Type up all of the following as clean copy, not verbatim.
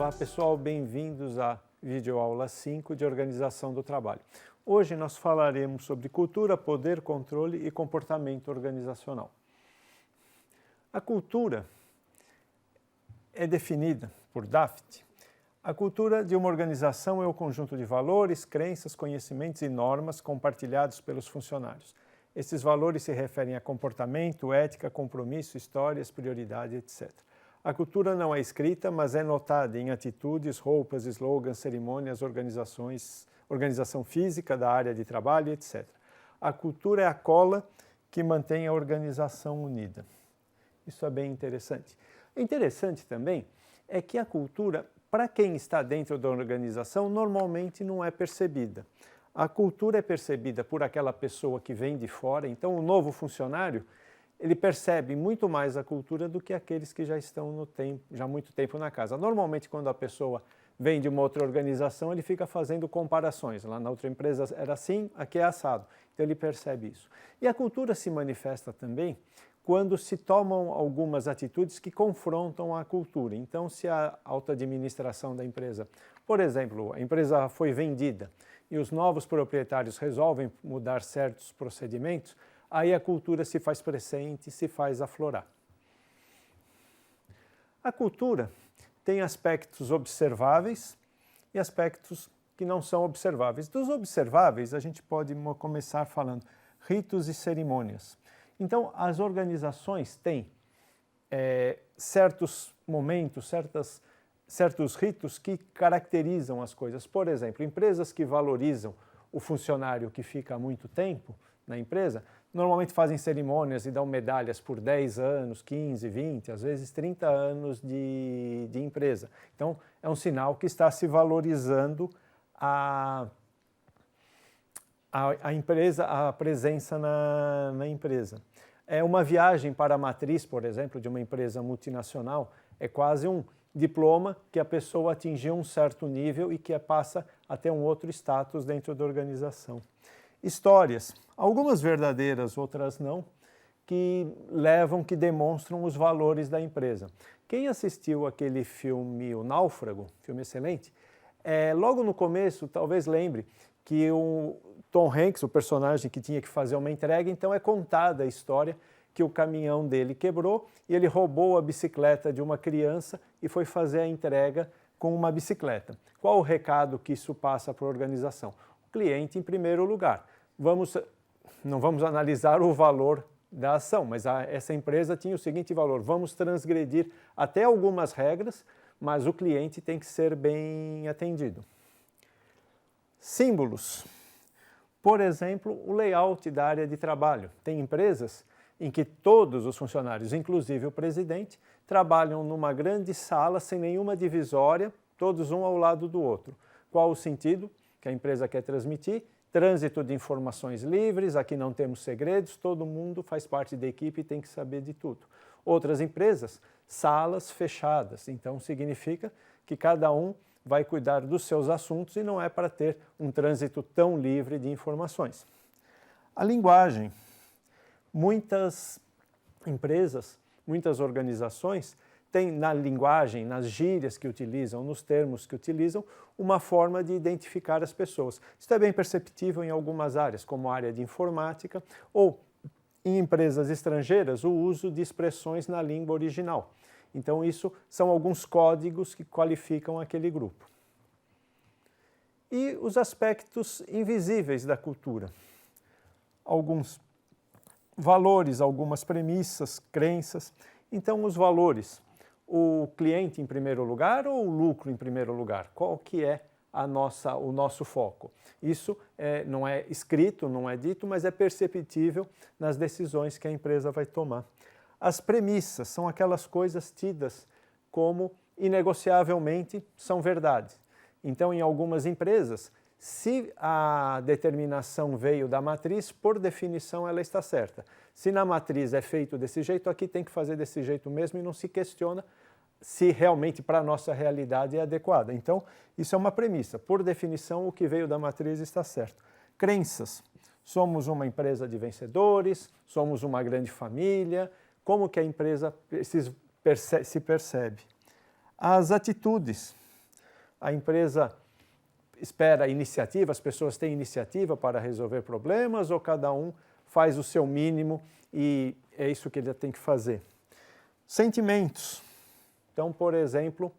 Olá pessoal, bem-vindos à videoaula 5 de Organização do Trabalho. Hoje nós falaremos sobre cultura, poder, controle e comportamento organizacional. A cultura é definida por Daft. A cultura de uma organização é o conjunto de valores, crenças, conhecimentos e normas compartilhados pelos funcionários. Esses valores se referem a comportamento, ética, compromisso, histórias, prioridade, etc. A cultura não é escrita, mas é notada em atitudes, roupas, slogans, cerimônias, organização física da área de trabalho, etc. A cultura é a cola que mantém a organização unida. Isso é bem interessante. Interessante também é que a cultura, para quem está dentro da organização, normalmente não é percebida. A cultura é percebida por aquela pessoa que vem de fora, então o novo funcionário, ele percebe muito mais a cultura do que aqueles que já estão já há muito tempo na casa. Normalmente, quando a pessoa vem de uma outra organização, ele fica fazendo comparações. Lá na outra empresa era assim, aqui é assado. Então ele percebe isso. E a cultura se manifesta também quando se tomam algumas atitudes que confrontam a cultura. Então, se a alta administração da empresa, por exemplo, a empresa foi vendida e os novos proprietários resolvem mudar certos procedimentos, aí a cultura se faz presente, se faz aflorar. A cultura tem aspectos observáveis e aspectos que não são observáveis. Dos observáveis, a gente pode começar falando ritos e cerimônias. Então, as organizações têm certos momentos, certos ritos que caracterizam as coisas. Por exemplo, empresas que valorizam o funcionário que fica há muito tempo na empresa, normalmente fazem cerimônias e dão medalhas por 10 anos, 15, 20, às vezes 30 anos de empresa. Então, é um sinal que está se valorizando a empresa, a presença na empresa. Uma viagem para a matriz, por exemplo, de uma empresa multinacional, é quase um diploma que a pessoa atingiu um certo nível e que passa a ter um outro status dentro da organização. Histórias, algumas verdadeiras, outras não, que demonstram os valores da empresa. Quem assistiu aquele filme O Náufrago, filme excelente, logo no começo, talvez lembre que o Tom Hanks, o personagem que tinha que fazer uma entrega, então é contada a história que o caminhão dele quebrou e ele roubou a bicicleta de uma criança e foi fazer a entrega com uma bicicleta. Qual o recado que isso passa para a organização? O cliente em primeiro lugar. Não vamos analisar o valor da ação, mas essa empresa tinha o seguinte valor: vamos transgredir até algumas regras, mas o cliente tem que ser bem atendido. Símbolos. Por exemplo, o layout da área de trabalho. Tem empresas em que todos os funcionários, inclusive o presidente, trabalham numa grande sala sem nenhuma divisória, todos um ao lado do outro. Qual o sentido que a empresa quer transmitir? Trânsito de informações livres, aqui não temos segredos, todo mundo faz parte da equipe e tem que saber de tudo. Outras empresas, salas fechadas, então significa que cada um vai cuidar dos seus assuntos e não é para ter um trânsito tão livre de informações. A linguagem. Muitas empresas, muitas organizações têm na linguagem, nas gírias que utilizam, nos termos que utilizam, uma forma de identificar as pessoas. Isso é bem perceptível em algumas áreas, como a área de informática, ou em empresas estrangeiras, o uso de expressões na língua original. Então, isso são alguns códigos que qualificam aquele grupo. E os aspectos invisíveis da cultura. Alguns valores, algumas premissas, crenças. Então, os valores. O cliente em primeiro lugar ou o lucro em primeiro lugar? Qual que é o nosso foco? Isso não é escrito, não é dito, mas é perceptível nas decisões que a empresa vai tomar. As premissas são aquelas coisas tidas como inegociavelmente são verdade. Então, em algumas empresas, se a determinação veio da matriz, por definição ela está certa. Se na matriz é feito desse jeito, aqui tem que fazer desse jeito mesmo e não se questiona se realmente para a nossa realidade é adequada. Então, isso é uma premissa. Por definição, o que veio da matriz está certo. Crenças. Somos uma empresa de vencedores, somos uma grande família. Como que a empresa se percebe? As atitudes. A empresa espera iniciativa, as pessoas têm iniciativa para resolver problemas ou cada um faz o seu mínimo e é isso que ele tem que fazer? Sentimentos. Então, por exemplo,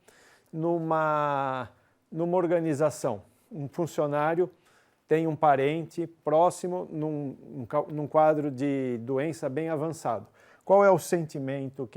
numa organização, um funcionário tem um parente próximo num quadro de doença bem avançado. Qual é o sentimento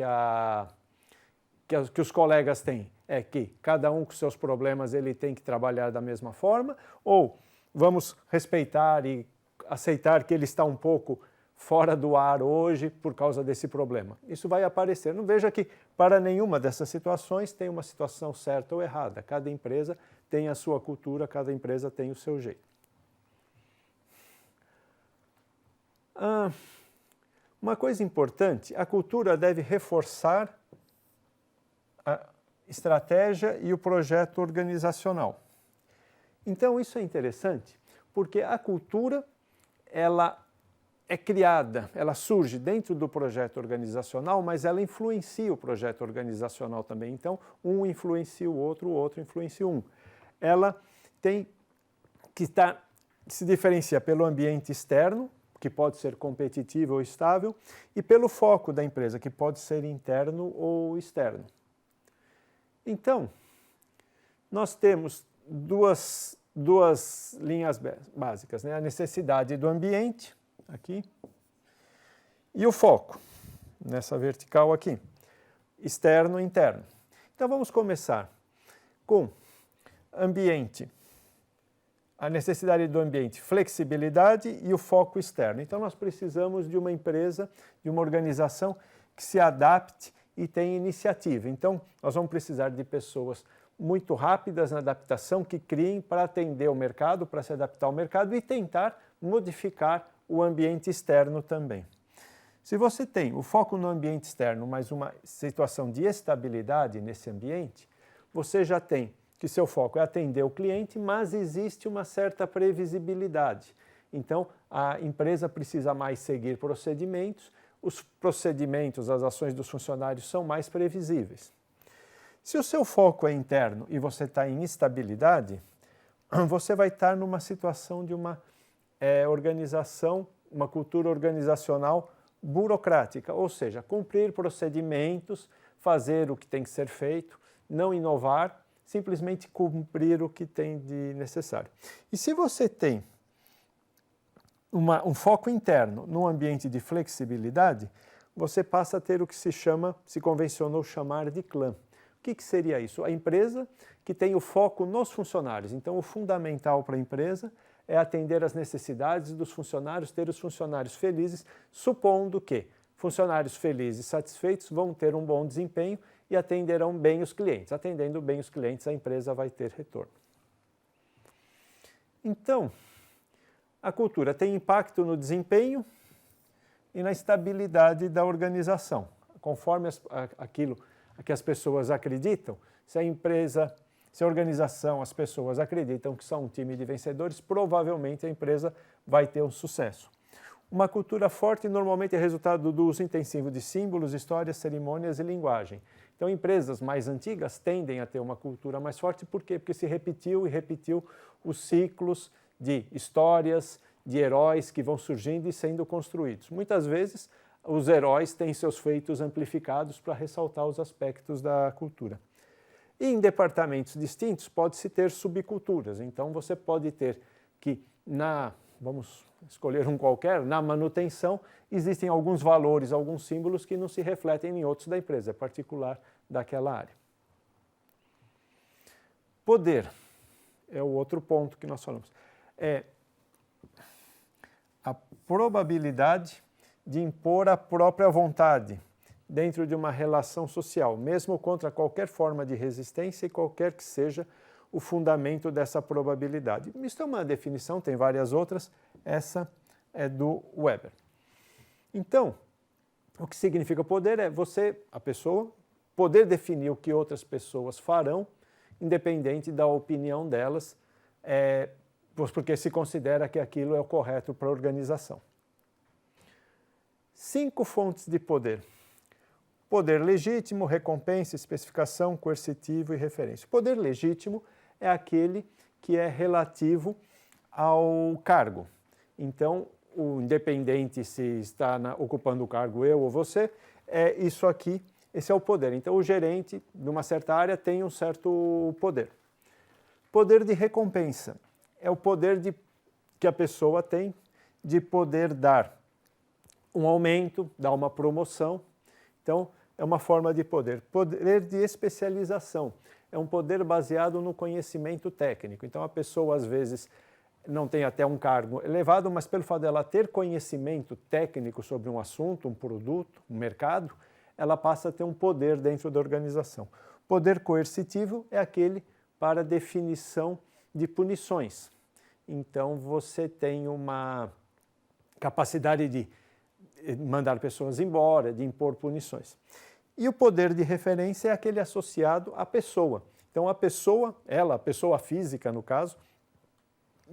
que os colegas têm? É que cada um com seus problemas ele tem que trabalhar da mesma forma? Ou vamos respeitar e aceitar que ele está um pouco fora do ar hoje por causa desse problema? Isso vai aparecer. Não veja que para nenhuma dessas situações tem uma situação certa ou errada. Cada empresa tem a sua cultura, cada empresa tem o seu jeito. Uma coisa importante, a cultura deve reforçar a estratégia e o projeto organizacional. Então isso é interessante, porque a cultura ela é criada, ela surge dentro do projeto organizacional, mas ela influencia o projeto organizacional também. Então, um influencia o outro influencia um. Ela tem que se diferencia pelo ambiente externo, que pode ser competitivo ou estável, e pelo foco da empresa, que pode ser interno ou externo. Então, nós temos duas linhas básicas, né? A necessidade do ambiente, aqui, e o foco, nessa vertical aqui, externo e interno. Então, vamos começar com ambiente. A necessidade do ambiente, flexibilidade e o foco externo. Então, nós precisamos de uma empresa, de uma organização que se adapte e tenha iniciativa. Então, nós vamos precisar de pessoas muito rápidas na adaptação, que criem para atender o mercado, para se adaptar ao mercado e tentar modificar o ambiente externo também. Se você tem o foco no ambiente externo, mas uma situação de estabilidade nesse ambiente, você já tem que seu foco é atender o cliente, mas existe uma certa previsibilidade. Então, a empresa precisa mais seguir procedimentos, os procedimentos, as ações dos funcionários são mais previsíveis. Se o seu foco é interno e você está em instabilidade, você vai estar numa situação de uma organização, uma cultura organizacional burocrática, ou seja, cumprir procedimentos, fazer o que tem que ser feito, não inovar, simplesmente cumprir o que tem de necessário. E se você tem um foco interno num ambiente de flexibilidade, você passa a ter o que se convencionou chamar de clã. O que seria isso? A empresa que tem o foco nos funcionários. Então, o fundamental para a empresa é atender às necessidades dos funcionários, ter os funcionários felizes, supondo que funcionários felizes e satisfeitos vão ter um bom desempenho e atenderão bem os clientes. Atendendo bem os clientes, a empresa vai ter retorno. Então, a cultura tem impacto no desempenho e na estabilidade da organização. Conforme aquilo que as pessoas acreditam, se a organização, as pessoas acreditam que são um time de vencedores, provavelmente a empresa vai ter um sucesso. Uma cultura forte normalmente é resultado do uso intensivo de símbolos, histórias, cerimônias e linguagem. Então, empresas mais antigas tendem a ter uma cultura mais forte. Por quê? Porque se repetiu e repetiu os ciclos de histórias, de heróis que vão surgindo e sendo construídos. Muitas vezes, os heróis têm seus feitos amplificados para ressaltar os aspectos da cultura. E em departamentos distintos pode-se ter subculturas. Então, você pode ter que, vamos escolher um qualquer, na manutenção, existem alguns valores, alguns símbolos que não se refletem em outros da empresa, é particular daquela área. Poder é o outro ponto que nós falamos. É a probabilidade de impor a própria vontade dentro de uma relação social, mesmo contra qualquer forma de resistência e qualquer que seja o fundamento dessa probabilidade. Isso é uma definição, tem várias outras, essa é do Weber. Então, o que significa poder é a pessoa, poder definir o que outras pessoas farão, independente da opinião delas, porque se considera que aquilo é o correto para a organização. 5 fontes de poder. Poder legítimo, recompensa, especificação, coercitivo e referência. O poder legítimo é aquele que é relativo ao cargo. Então, o independente se está ocupando o cargo eu ou você, é isso aqui, esse é o poder. Então, o gerente de uma certa área tem um certo poder. Poder de recompensa é o poder que a pessoa tem de poder dar um aumento, dar uma promoção. Então, é uma forma de poder. Poder de especialização é um poder baseado no conhecimento técnico. Então, a pessoa, às vezes, não tem até um cargo elevado, mas pelo fato dela ter conhecimento técnico sobre um assunto, um produto, um mercado, ela passa a ter um poder dentro da organização. Poder coercitivo é aquele para definição de punições. Então, você tem uma capacidade de mandar pessoas embora, de impor punições. E o poder de referência é aquele associado à pessoa. Então, a pessoa, a pessoa física, no caso,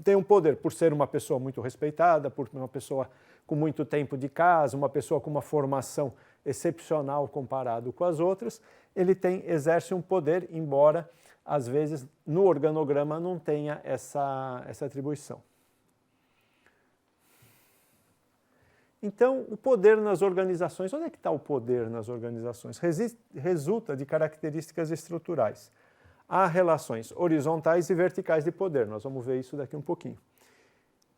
tem um poder por ser uma pessoa muito respeitada, por uma pessoa com muito tempo de casa, uma pessoa com uma formação excepcional comparado com as outras, ele exerce um poder, embora às vezes no organograma não tenha essa atribuição. Então, o poder nas organizações, onde é que está o poder nas organizações? Resulta de características estruturais. Há relações horizontais e verticais de poder, nós vamos ver isso daqui um pouquinho.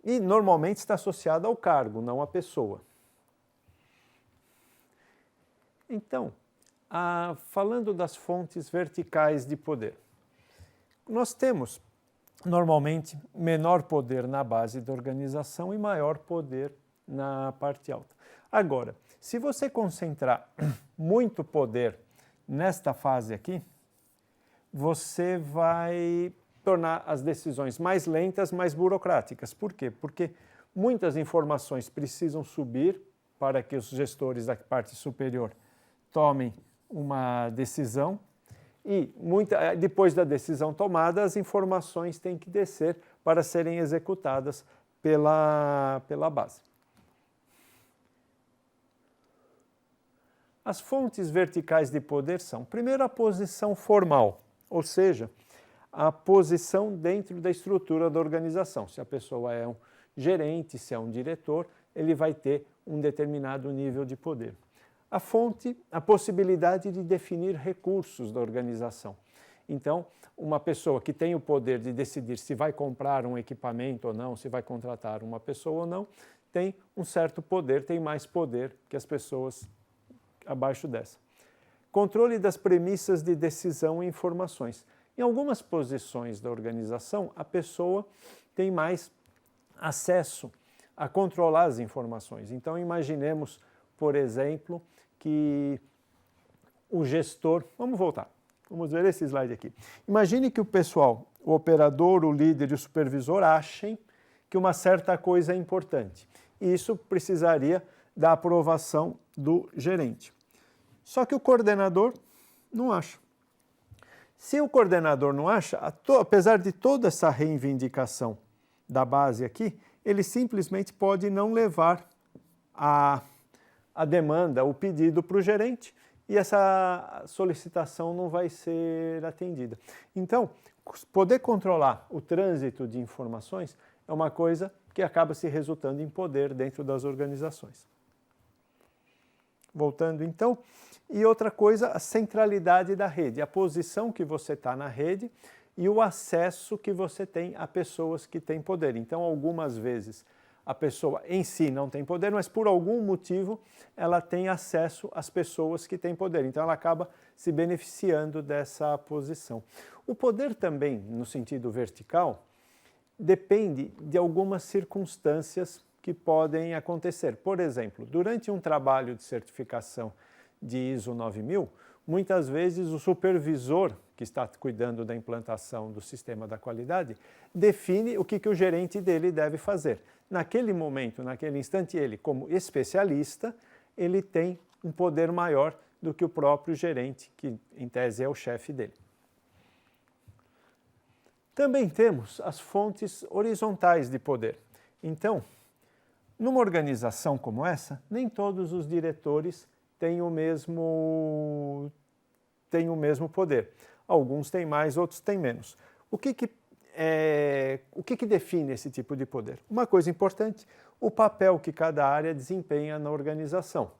E normalmente está associado ao cargo, não à pessoa. Então, falando das fontes verticais de poder, nós temos normalmente menor poder na base da organização e maior poder na parte alta. Agora, se você concentrar muito poder nesta fase aqui, você vai tornar as decisões mais lentas, mais burocráticas. Por quê? Porque muitas informações precisam subir para que os gestores da parte superior tomem uma decisão e depois da decisão tomada, as informações têm que descer para serem executadas pela base. As fontes verticais de poder são, primeiro, a posição formal, ou seja, a posição dentro da estrutura da organização. Se a pessoa é um gerente, se é um diretor, ele vai ter um determinado nível de poder. A fonte, a possibilidade de definir recursos da organização. Então, uma pessoa que tem o poder de decidir se vai comprar um equipamento ou não, se vai contratar uma pessoa ou não, tem um certo poder, tem mais poder que as pessoas abaixo dessa. Controle das premissas de decisão e informações. Em algumas posições da organização, a pessoa tem mais acesso a controlar as informações. Então, imaginemos, por exemplo, que o gestor... Vamos voltar, vamos ver esse slide aqui. Imagine que o pessoal, o operador, o líder e o supervisor achem que uma certa coisa é importante. E isso precisaria da aprovação do gerente. Só que o coordenador não acha. Se o coordenador não acha, apesar de toda essa reivindicação da base aqui, ele simplesmente pode não levar a demanda, o pedido para o gerente e essa solicitação não vai ser atendida. Então, poder controlar o trânsito de informações é uma coisa que acaba se resultando em poder dentro das organizações. Voltando então, e outra coisa, a centralidade da rede, a posição que você está na rede e o acesso que você tem a pessoas que têm poder. Então, algumas vezes, a pessoa em si não tem poder, mas por algum motivo ela tem acesso às pessoas que têm poder. Então, ela acaba se beneficiando dessa posição. O poder também, no sentido vertical, depende de algumas circunstâncias que podem acontecer. Por exemplo, durante um trabalho de certificação de ISO 9000, muitas vezes o supervisor que está cuidando da implantação do sistema da qualidade define o que o gerente dele deve fazer. Naquele momento, naquele instante, ele, como especialista, ele tem um poder maior do que o próprio gerente, que em tese é o chefe dele. Também temos as fontes horizontais de poder. Então, numa organização como essa, nem todos os diretores têm o mesmo poder. Alguns têm mais, outros têm menos. O que define esse tipo de poder? Uma coisa importante, o papel que cada área desempenha na organização.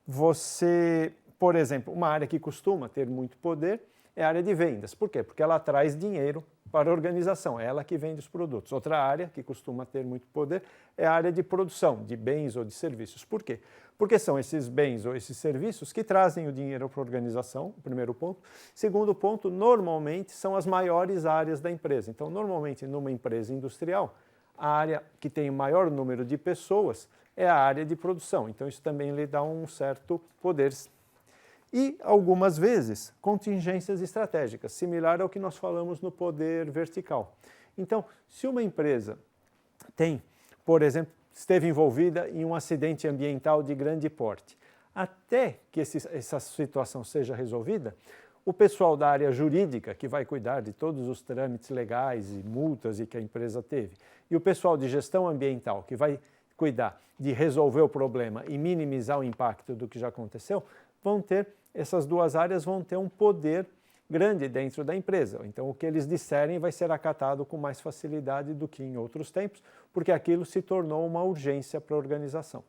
Você, por exemplo, uma área que costuma ter muito poder é a área de vendas. Por quê? Porque ela traz dinheiro para a organização, é ela que vende os produtos. Outra área que costuma ter muito poder é a área de produção, de bens ou de serviços. Por quê? Porque são esses bens ou esses serviços que trazem o dinheiro para a organização, primeiro ponto. Segundo ponto, normalmente são as maiores áreas da empresa. Então, normalmente, numa empresa industrial, a área que tem o maior número de pessoas é a área de produção. Então, isso também lhe dá um certo poder. E, algumas vezes, contingências estratégicas, similar ao que nós falamos no poder vertical. Então, se uma empresa tem, por exemplo, esteve envolvida em um acidente ambiental de grande porte, até que essa situação seja resolvida, o pessoal da área jurídica, que vai cuidar de todos os trâmites legais e multas que a empresa teve, e o pessoal de gestão ambiental, que vai cuidar de resolver o problema e minimizar o impacto do que já aconteceu, essas duas áreas vão ter um poder grande dentro da empresa. Então, o que eles disserem vai ser acatado com mais facilidade do que em outros tempos, porque aquilo se tornou uma urgência para a organização.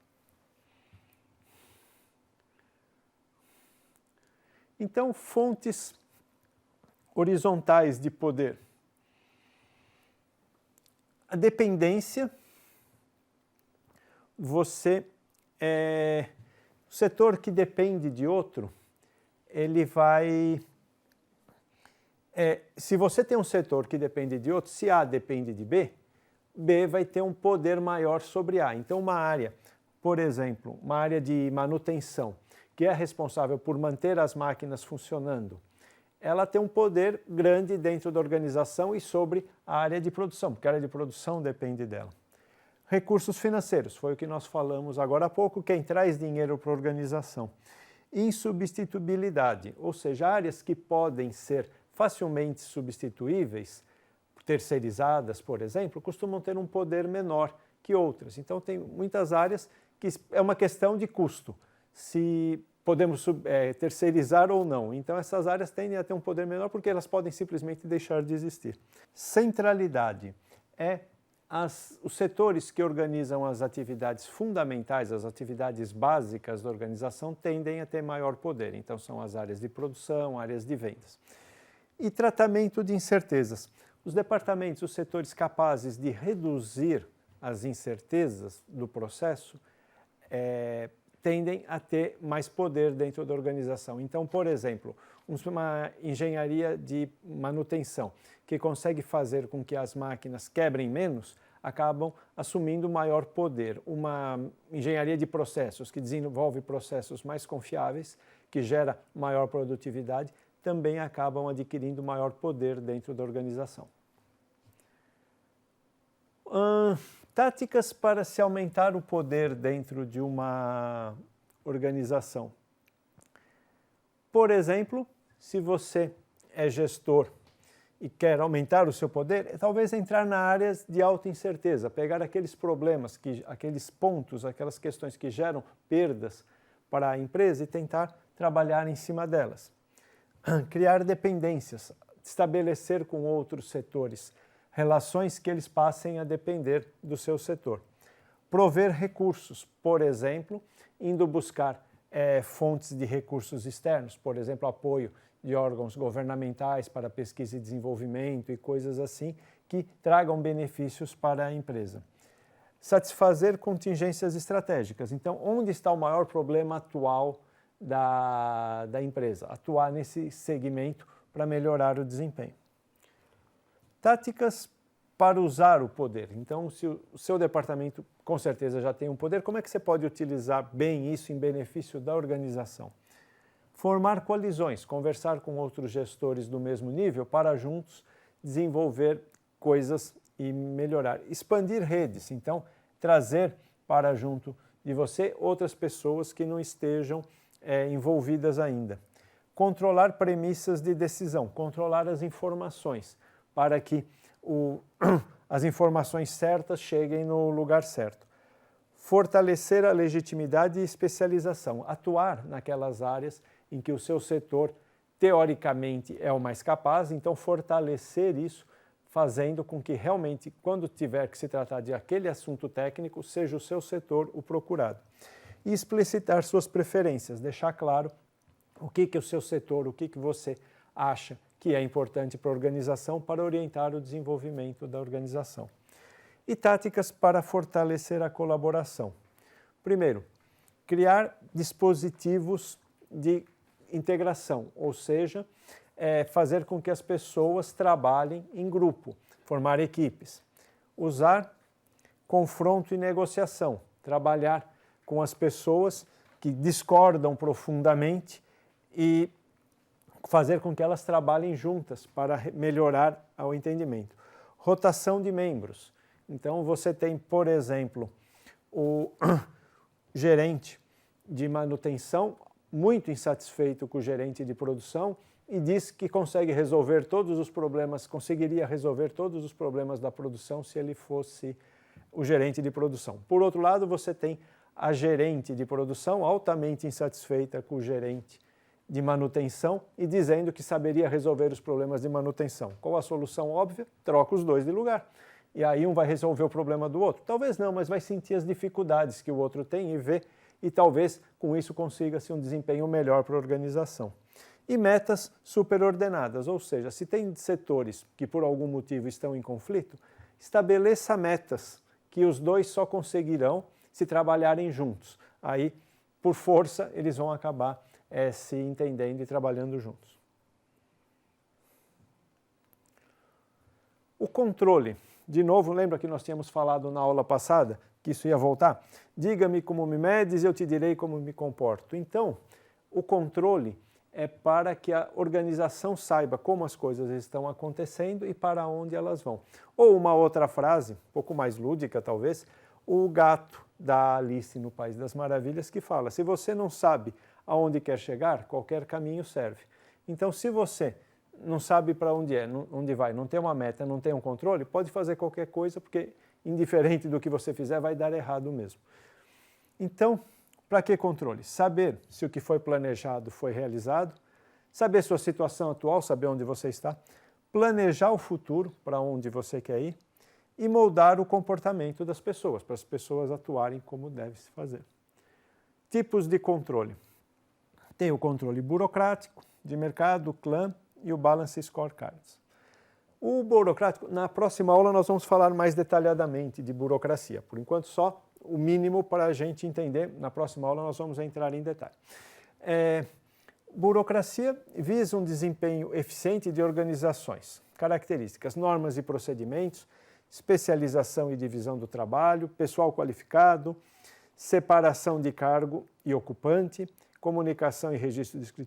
Então, fontes horizontais de poder. A dependência, o setor que depende de outro, ele vai... se você tem um setor que depende de outro, se A depende de B, B vai ter um poder maior sobre A. Então, uma área, por exemplo, uma área de manutenção, que é responsável por manter as máquinas funcionando, ela tem um poder grande dentro da organização e sobre a área de produção, porque a área de produção depende dela. Recursos financeiros, foi o que nós falamos agora há pouco, quem traz dinheiro para a organização. Insubstituibilidade, ou seja, áreas que podem ser facilmente substituíveis, terceirizadas, por exemplo, costumam ter um poder menor que outras. Então, tem muitas áreas que é uma questão de custo, se podemos terceirizar ou não. Então, essas áreas tendem a ter um poder menor porque elas podem simplesmente deixar de existir. Centralidade é os setores que organizam as atividades fundamentais, as atividades básicas da organização, tendem a ter maior poder. Então, são as áreas de produção, áreas de vendas. E tratamento de incertezas. Os departamentos, os setores capazes de reduzir as incertezas do processo tendem a ter mais poder dentro da organização. Então, por exemplo, uma engenharia de manutenção que consegue fazer com que as máquinas quebrem menos, acabam assumindo maior poder. Uma engenharia de processos que desenvolve processos mais confiáveis, que gera maior produtividade, também acabam adquirindo maior poder dentro da organização. Táticas para se aumentar o poder dentro de uma organização. Por exemplo, se você é gestor e quer aumentar o seu poder, talvez entrar na área de alta incerteza, pegar aqueles problemas, aqueles pontos, aquelas questões que geram perdas para a empresa e tentar trabalhar em cima delas. Criar dependências, estabelecer com outros setores relações que eles passem a depender do seu setor. Prover recursos, por exemplo, indo buscar fontes de recursos externos, por exemplo, apoio de órgãos governamentais para pesquisa e desenvolvimento e coisas assim, que tragam benefícios para a empresa. Satisfazer contingências estratégicas. Então, onde está o maior problema atual da empresa? Atuar nesse segmento para melhorar o desempenho. Táticas para usar o poder. Então, se o seu departamento com certeza já tem um poder, como é que você pode utilizar bem isso em benefício da organização? Formar coalizões, conversar com outros gestores do mesmo nível para juntos desenvolver coisas e melhorar. Expandir redes, então, trazer para junto de você outras pessoas que não estejam envolvidas ainda. Controlar premissas de decisão, controlar as informações, para que as informações certas cheguem no lugar certo. Fortalecer a legitimidade e especialização, atuar naquelas áreas em que o seu setor, teoricamente, é o mais capaz, então fortalecer isso fazendo com que realmente, quando tiver que se tratar de aquele assunto técnico, seja o seu setor o procurado. E explicitar suas preferências, deixar claro o que o seu setor, o que você acha que é importante para a organização para orientar o desenvolvimento da organização. E táticas para fortalecer a colaboração. Primeiro, criar dispositivos de integração, ou seja, fazer com que as pessoas trabalhem em grupo, formar equipes. Usar confronto e negociação, trabalhar com as pessoas que discordam profundamente e fazer com que elas trabalhem juntas para melhorar o entendimento. Rotação de membros. Então, você tem, por exemplo, o gerente de manutenção muito insatisfeito com o gerente de produção e diz que conseguiria resolver todos os problemas da produção se ele fosse o gerente de produção. Por outro lado, você tem a gerente de produção altamente insatisfeita com o gerente de manutenção e dizendo que saberia resolver os problemas de manutenção. Qual a solução óbvia? Troca os dois de lugar. E aí um vai resolver o problema do outro? Talvez não, mas vai sentir as dificuldades que o outro tem e ver, e talvez com isso consiga-se um desempenho melhor para a organização. E metas superordenadas, ou seja, se tem setores que por algum motivo estão em conflito, estabeleça metas que os dois só conseguirão se trabalharem juntos. Aí, por força, eles vão acabar se entendendo e trabalhando juntos. O controle. De novo, lembra que nós tínhamos falado na aula passada que isso ia voltar? Diga-me como me medes e eu te direi como me comporto. Então, o controle é para que a organização saiba como as coisas estão acontecendo e para onde elas vão. Ou uma outra frase, um pouco mais lúdica talvez, o gato da Alice no País das Maravilhas, que fala: se você não sabe aonde quer chegar, qualquer caminho serve. Então, se você não sabe para onde vai, não tem uma meta, não tem um controle, pode fazer qualquer coisa, porque indiferente do que você fizer, vai dar errado mesmo. Então, para que controle? Saber se o que foi planejado foi realizado, saber sua situação atual, saber onde você está, planejar o futuro, para onde você quer ir, e moldar o comportamento das pessoas, para as pessoas atuarem como deve se fazer. Tipos de controle. Tem o controle burocrático, de mercado, clã, e o Balance Scorecards. O burocrático, na próxima aula nós vamos falar mais detalhadamente de burocracia. Por enquanto só o mínimo para a gente entender. Na próxima aula nós vamos entrar em detalhe. Burocracia visa um desempenho eficiente de organizações. Características: normas e procedimentos, especialização e divisão do trabalho, pessoal qualificado, separação de cargo e ocupante, comunicação e registro de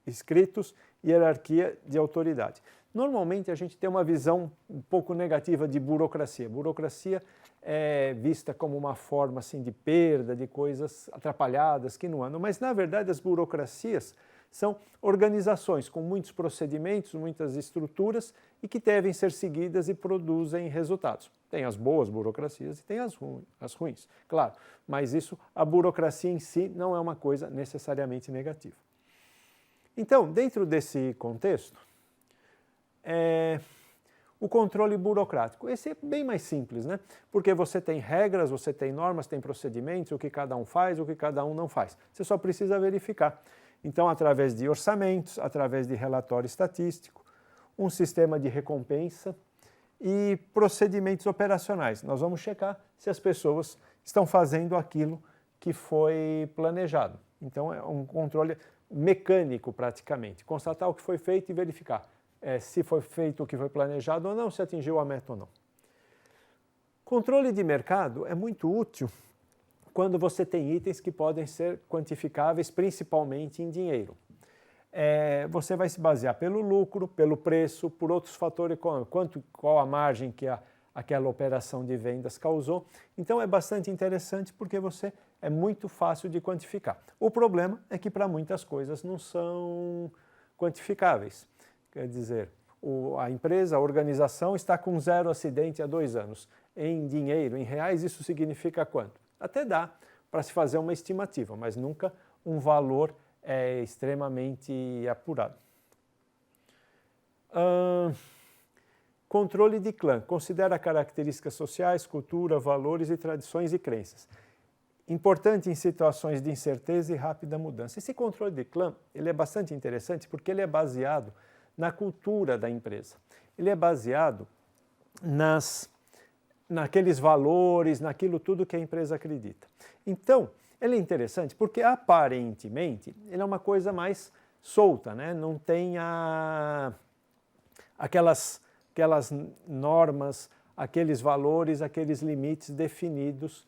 escritos, hierarquia de autoridade. Normalmente a gente tem uma visão um pouco negativa de burocracia. Burocracia é vista como uma forma assim de perda, de coisas atrapalhadas que não andam, mas na verdade as burocracias são organizações com muitos procedimentos, muitas estruturas e que devem ser seguidas e produzem resultados. Tem as boas burocracias e tem as ruins, claro, mas a burocracia em si não é uma coisa necessariamente negativa. Então, dentro desse contexto, o controle burocrático. Esse é bem mais simples, né? Porque você tem regras, você tem normas, tem procedimentos, o que cada um faz, o que cada um não faz. Você só precisa verificar. Então, através de orçamentos, através de relatório estatístico, um sistema de recompensa e procedimentos operacionais. Nós vamos checar se as pessoas estão fazendo aquilo que foi planejado. Então, é um controle mecânico praticamente, constatar o que foi feito e verificar se foi feito o que foi planejado ou não, se atingiu a meta ou não. Controle de mercado é muito útil quando você tem itens que podem ser quantificáveis principalmente em dinheiro. Você vai se basear pelo lucro, pelo preço, por outros fatores econômicos, qual a margem que aquela operação de vendas causou. Então é bastante interessante porque é muito fácil de quantificar. O problema é que para muitas coisas não são quantificáveis. Quer dizer, a empresa, a organização está com 0 acidente há 2 anos. Em dinheiro, em reais, isso significa quanto? Até dá para se fazer uma estimativa, mas nunca um valor extremamente apurado. Controle de clã. Considera características sociais, cultura, valores e tradições e crenças. Importante em situações de incerteza e rápida mudança. Esse controle de clã ele é bastante interessante porque ele é baseado na cultura da empresa. Ele é baseado naqueles valores, naquilo tudo que a empresa acredita. Então, ele é interessante porque aparentemente ele é uma coisa mais solta, né? Não tem aquelas normas, aqueles valores, aqueles limites definidos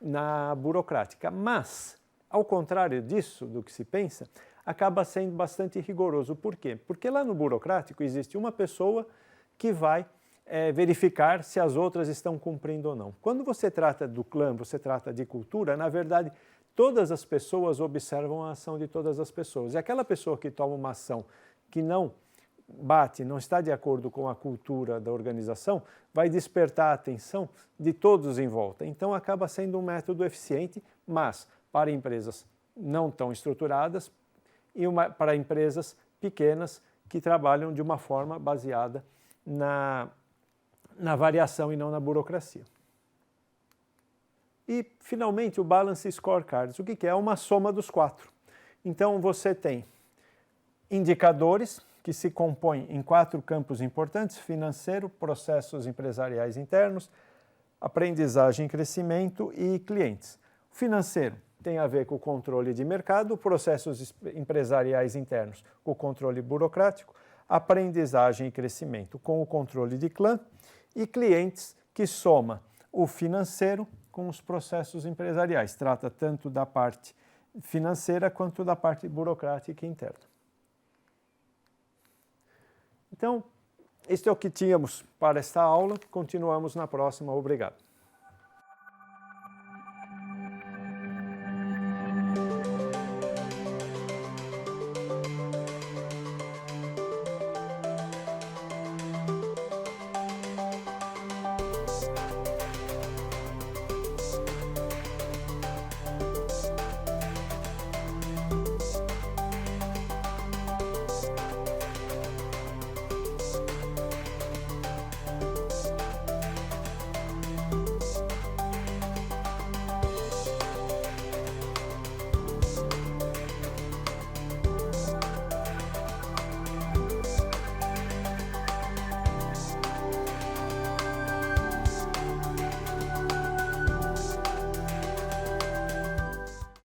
na burocrática. Mas, ao contrário disso, do que se pensa, acaba sendo bastante rigoroso. Por quê? Porque lá no burocrático existe uma pessoa que vai verificar se as outras estão cumprindo ou não. Quando você trata do clã, você trata de cultura, na verdade, todas as pessoas observam a ação de todas as pessoas. E aquela pessoa que toma uma ação que não não está de acordo com a cultura da organização, vai despertar a atenção de todos em volta. Então, acaba sendo um método eficiente, mas para empresas não tão estruturadas e para empresas pequenas que trabalham de uma forma baseada na variação e não na burocracia. E, finalmente, o Balance Scorecard. O que é? É uma soma dos 4. Então, você tem indicadores que se compõem em 4 campos importantes: financeiro, processos empresariais internos, aprendizagem e crescimento e clientes. O financeiro tem a ver com o controle de mercado, processos empresariais internos com o controle burocrático, aprendizagem e crescimento com o controle de clã e clientes, que soma o financeiro com os processos empresariais. Trata tanto da parte financeira quanto da parte burocrática interna. Então, este é o que tínhamos para esta aula. Continuamos na próxima. Obrigado.